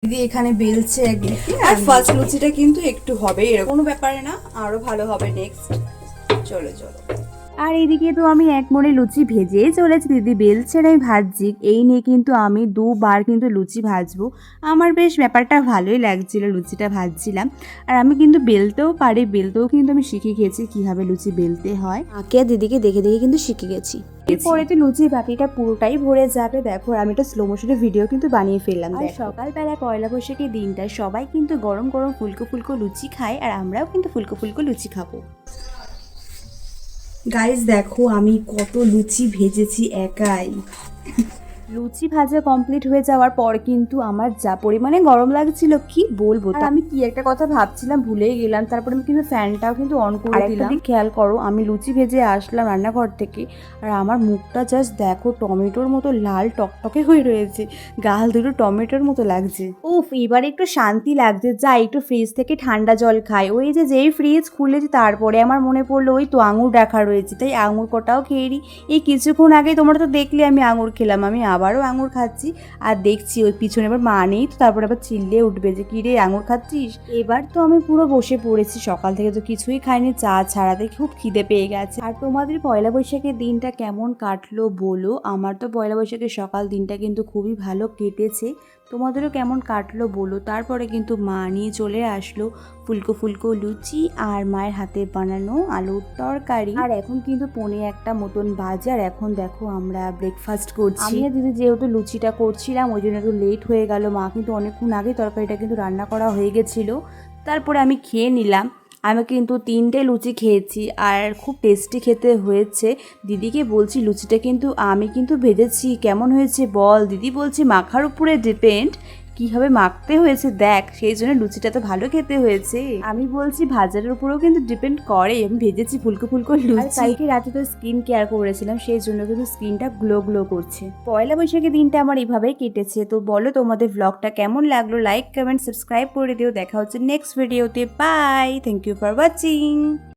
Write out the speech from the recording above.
দিদি এখানে বেলছে একদিকে, আর ফার্স্ট লুচিটা কিন্তু একটু হবে, এরকম কোনো ব্যাপারে না, আরো ভালো হবে নেক্সট। চলো চলো। আর এদিকে তো আমি এক মনে লুচি ভেজেই চলেছি, দিদি বেলছে আর আমি ভাজছি। এই নিয়ে কিন্তু আমি দুবার কিন্তু লুচি ভাজবো। আমার বেশ ব্যাপারটা ভালোই লাগছিল, লুচিটা ভাজছিলাম। আর আমি কিন্তু বেলতেও পারি, বেলতেও কিন্তু আমি শিখে গেছি কীভাবে লুচি বেলতে হয়। মাকে আর দিদিকে দেখে দেখে কিন্তু শিখে গেছি। এরপরে তো লুচির বাটিটা পুরোটাই ভরে যাবে। দেখো আমি একটা স্লো মোশনের ভিডিও কিন্তু বানিয়ে ফেললাম। আর সকালবেলা পয়লা বৈশাখের দিনটা সবাই কিন্তু গরম গরম ফুলকো ফুলকো লুচি খায়, আর আমরাও কিন্তু ফুলকো ফুলকো লুচি খাবো। গাইস দেখো আমি কত লুচি ভেজেছি একাই। লুচি ভাজা কমপ্লিট হয়ে যাওয়ার পর কিন্তু আমার যা পরিমাণে গরম লাগছিল কি বলবো। আর আমি কি একটা কথা ভাবছিলাম ভুলেই গেলাম, তারপরে আমি কিন্তু ফ্যানটাও কিন্তু অন করে দিলাম। খেয়াল করো, আমি লুচি ভেজে আসলাম রান্নাঘর থেকে, আর আমার মুখটা জাস্ট দেখো টমেটোর মতো লাল টকটকে হয়ে রয়েছে, গাল দুটো টমেটোর মতো লাগছে। উফ, এবার একটু শান্তি লাগছে। যাই একটু ফ্রিজ থেকে ঠান্ডা জল খাই। ওই যে যেই ফ্রিজ খুলেছি তারপরে আমার মনে পড়লো ওই তো আঙুর রাখা রয়েছে, তাই আঙুর কটাও খেয়ে নিই। এই কিছুক্ষণ আগে তোমরা তো দেখলে আমি আঙুর খেলাম, আমি আবারও আঙুর খাচ্ছি। আর দেখছি ওই পিছনে এবার মা নেই তো, তারপরে আবার চিল্লে উঠবে যে কি রে আঙুর খাচ্ছিস। এবার তো আমি পুরো বসে পড়েছি, সকাল থেকে তো কিছুই খাইনি, চা ছাড়াতে খুব খিদে পেয়ে গেছে। আর তোমাদের পয়লা বৈশাখের দিনটা কেমন কাটলো বলো। আমার তো পয়লা বৈশাখের সকাল দিনটা কিন্তু খুবই ভালো কেটেছে, তোমাদেরও কেমন কাটলো বলো। তারপরে কিন্তু মা নিয়ে চলে আসলো ফুলকো ফুলকো লুচি আর মায়ের হাতে বানানো আলুর তরকারি। আর এখন কিন্তু 1:45 মতন বাজে, আর এখন দেখো আমরা ব্রেকফাস্ট করছি। আমি আর দিদি যেহেতু লুচিটা করছিলাম ওই জন্য একটু লেট হয়ে গেল। মা কিন্তু অনেকক্ষণ আগে তরকারিটা কিন্তু রান্না করা হয়ে গেছিলো। তারপরে আমি খেয়ে নিলাম। আমি কিন্তু 3টে লুচি খেয়েছি আর খুব টেস্টি খেতে হয়েছে। দিদিকে বলছি লুচিটা কিন্তু আমি কিন্তু ভেজেছি, কেমন হয়েছে বল। দিদি বলছে মাখার উপরে ডিপেন্ড, কীভাবে মাখতে হয়েছে দেখ, সেই জন্য লুচিটা তো ভালো খেতে হয়েছে। আমি বলছি ভাজারের উপরেও কিন্তু ডিপেন্ড করে, আমি ভেজেছি ফুলকো ফুলকো লুচি। কালকে রাতে তো স্কিন কেয়ার করেছিলাম, সেই জন্য কিন্তু স্কিনটা গ্লো গ্লো করছে। পয়লা বৈশাখের দিনটা আমার এইভাবেই কেটেছে। তো বলো তোমাদের ব্লগটা কেমন লাগলো, লাইক কমেন্ট সাবস্ক্রাইব করে দিও। দেখা হচ্ছে নেক্সট ভিডিওতে। Bye, thank you for watching.